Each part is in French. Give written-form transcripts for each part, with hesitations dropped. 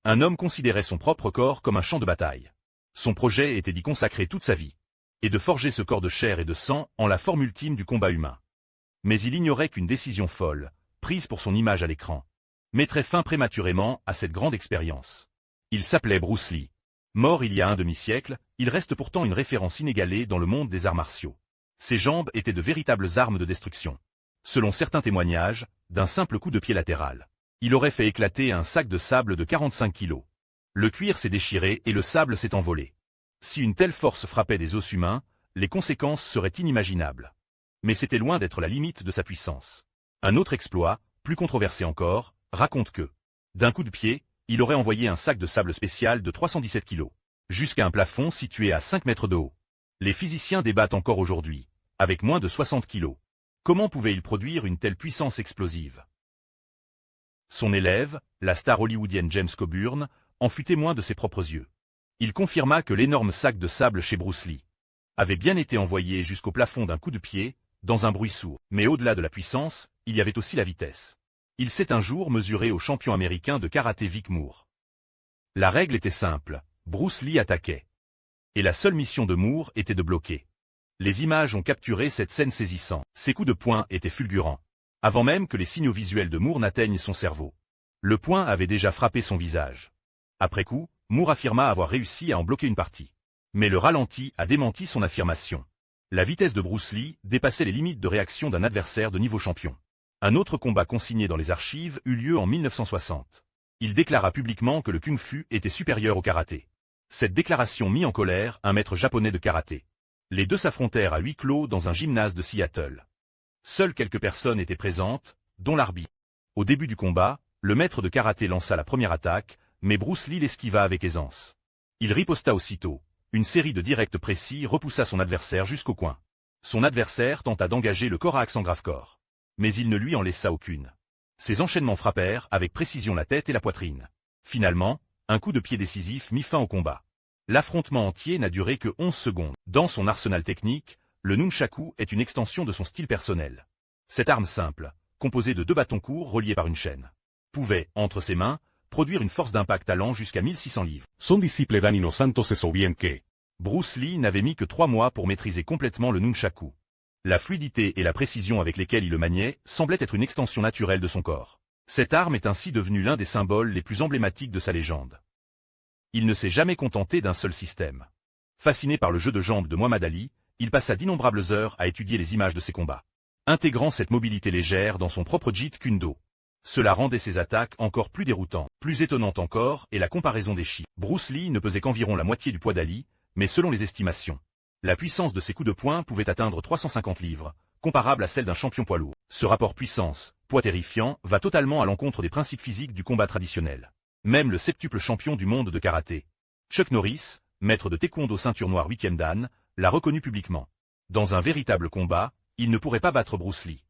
Un homme considérait son propre corps comme un champ de bataille. Son projet était d'y consacrer toute sa vie, et de forger ce corps de chair et de sang en la forme ultime du combat humain. Mais il ignorait qu'une décision folle, prise pour son image à l'écran, mettrait fin prématurément à cette grande expérience. Il s'appelait Bruce Lee. Mort il y a un demi-siècle, il reste pourtant une référence inégalée dans le monde des arts martiaux. Ses jambes étaient de véritables armes de destruction. Selon certains témoignages, d'un simple coup de pied latéral, il aurait fait éclater un sac de sable de 45 kilos. Le cuir s'est déchiré et le sable s'est envolé. Si une telle force frappait des os humains, les conséquences seraient inimaginables. Mais c'était loin d'être la limite de sa puissance. Un autre exploit, plus controversé encore, raconte que, d'un coup de pied, il aurait envoyé un sac de sable spécial de 317 kilos, jusqu'à un plafond situé à 5 mètres de haut. Les physiciens débattent encore aujourd'hui, avec moins de 60 kilos. Comment pouvait-il produire une telle puissance explosive? Son élève, la star hollywoodienne James Coburn, en fut témoin de ses propres yeux. Il confirma que l'énorme sac de sable chez Bruce Lee avait bien été envoyé jusqu'au plafond d'un coup de pied, dans un bruit sourd. Mais au-delà de la puissance, il y avait aussi la vitesse. Il s'est un jour mesuré au champion américain de karaté Vic Moore. La règle était simple, Bruce Lee attaquait. Et la seule mission de Moore était de bloquer. Les images ont capturé cette scène saisissante. Ses coups de poing étaient fulgurants, avant même que les signaux visuels de Moore n'atteignent son cerveau. Le poing avait déjà frappé son visage. Après coup, Moore affirma avoir réussi à en bloquer une partie. Mais le ralenti a démenti son affirmation. La vitesse de Bruce Lee dépassait les limites de réaction d'un adversaire de niveau champion. Un autre combat consigné dans les archives eut lieu en 1960. Il déclara publiquement que le kung-fu était supérieur au karaté. Cette déclaration mit en colère un maître japonais de karaté. Les deux s'affrontèrent à huis clos dans un gymnase de Seattle. Seules quelques personnes étaient présentes, dont l'arbitre. Au début du combat, le maître de karaté lança la première attaque, mais Bruce Lee l'esquiva avec aisance. Il riposta aussitôt. Une série de directs précis repoussa son adversaire jusqu'au coin. Son adversaire tenta d'engager le corps à accent grave-corps. Mais il ne lui en laissa aucune. Ses enchaînements frappèrent avec précision la tête et la poitrine. Finalement, un coup de pied décisif mit fin au combat. L'affrontement entier n'a duré que 11 secondes. Dans son arsenal technique, le nunchaku est une extension de son style personnel. Cette arme simple, composée de deux bâtons courts reliés par une chaîne, pouvait, entre ses mains, produire une force d'impact allant jusqu'à 1600 livres. Son disciple Danilo Santos eso bien que Bruce Lee n'avait mis que 3 mois pour maîtriser complètement le nunchaku. La fluidité et la précision avec lesquelles il le maniait semblaient être une extension naturelle de son corps. Cette arme est ainsi devenue l'un des symboles les plus emblématiques de sa légende. Il ne s'est jamais contenté d'un seul système. Fasciné par le jeu de jambes de Muhammad Ali, il passa d'innombrables heures à étudier les images de ses combats, intégrant cette mobilité légère dans son propre Jeet Kune Do. Cela rendait ses attaques encore plus déroutantes. Plus étonnante encore est la comparaison des chiffres. Bruce Lee ne pesait qu'environ la moitié du poids d'Ali, mais selon les estimations, la puissance de ses coups de poing pouvait atteindre 350 livres, comparable à celle d'un champion poids lourd. Ce rapport puissance-poids terrifiant va totalement à l'encontre des principes physiques du combat traditionnel. Même le septuple champion du monde de karaté, Chuck Norris, maître de taekwondo ceinture noire 8e dan, l'a reconnu publiquement. Dans un véritable combat, il ne pourrait pas battre Bruce Lee.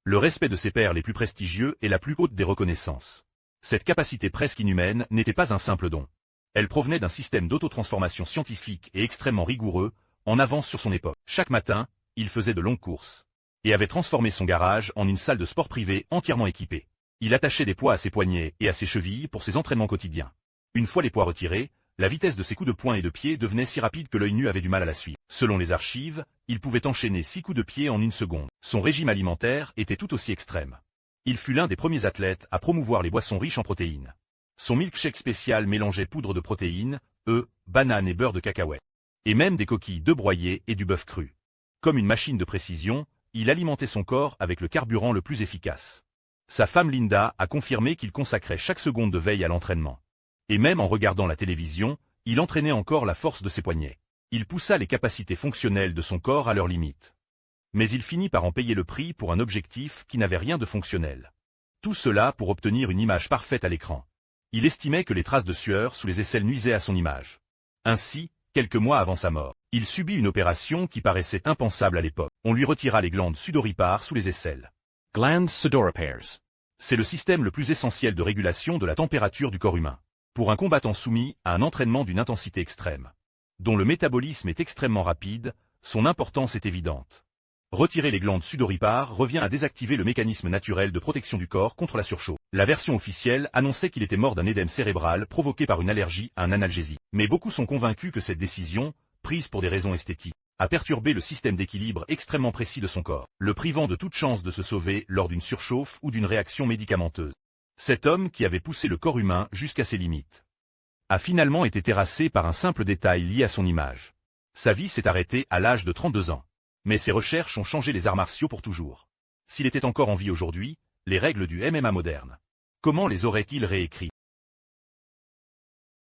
Le respect de ses pairs les plus prestigieux est la plus haute des reconnaissances. Cette capacité presque inhumaine n'était pas un simple don. Elle provenait d'un système d'autotransformation scientifique et extrêmement rigoureux, en avance sur son époque. Chaque matin, il faisait de longues courses, et avait transformé son garage en une salle de sport privée entièrement équipée. Il attachait des poids à ses poignets et à ses chevilles pour ses entraînements quotidiens. Une fois les poids retirés, la vitesse de ses coups de poing et de pied devenait si rapide que l'œil nu avait du mal à la suivre. Selon les archives, il pouvait enchaîner 6 coups de pied en 1 seconde. Son régime alimentaire était tout aussi extrême. Il fut l'un des premiers athlètes à promouvoir les boissons riches en protéines. Son milkshake spécial mélangeait poudre de protéines, œufs, bananes et beurre de cacahuète. Et même des coquilles d'œufs broyées et du bœuf cru. Comme une machine de précision, il alimentait son corps avec le carburant le plus efficace. Sa femme Linda a confirmé qu'il consacrait chaque seconde de veille à l'entraînement. Et même en regardant la télévision, il entraînait encore la force de ses poignets. Il poussa les capacités fonctionnelles de son corps à leurs limites. Mais il finit par en payer le prix pour un objectif qui n'avait rien de fonctionnel. Tout cela pour obtenir une image parfaite à l'écran. Il estimait que les traces de sueur sous les aisselles nuisaient à son image. Ainsi, quelques mois avant sa mort, il subit une opération qui paraissait impensable à l'époque. On lui retira les glandes sudoripares sous les aisselles. Glands sudoripares. C'est le système le plus essentiel de régulation de la température du corps humain. Pour un combattant soumis à un entraînement d'une intensité extrême, dont le métabolisme est extrêmement rapide, son importance est évidente. Retirer les glandes sudoripares revient à désactiver le mécanisme naturel de protection du corps contre la surchauffe. La version officielle annonçait qu'il était mort d'un édème cérébral provoqué par une allergie à un analgésique. Mais beaucoup sont convaincus que cette décision, prise pour des raisons esthétiques, a perturbé le système d'équilibre extrêmement précis de son corps, le privant de toute chance de se sauver lors d'une surchauffe ou d'une réaction médicamenteuse. Cet homme, qui avait poussé le corps humain jusqu'à ses limites, a finalement été terrassé par un simple détail lié à son image. Sa vie s'est arrêtée à l'âge de 32 ans. Mais ses recherches ont changé les arts martiaux pour toujours. S'il était encore en vie aujourd'hui, les règles du MMA moderne, comment les aurait-il réécrites?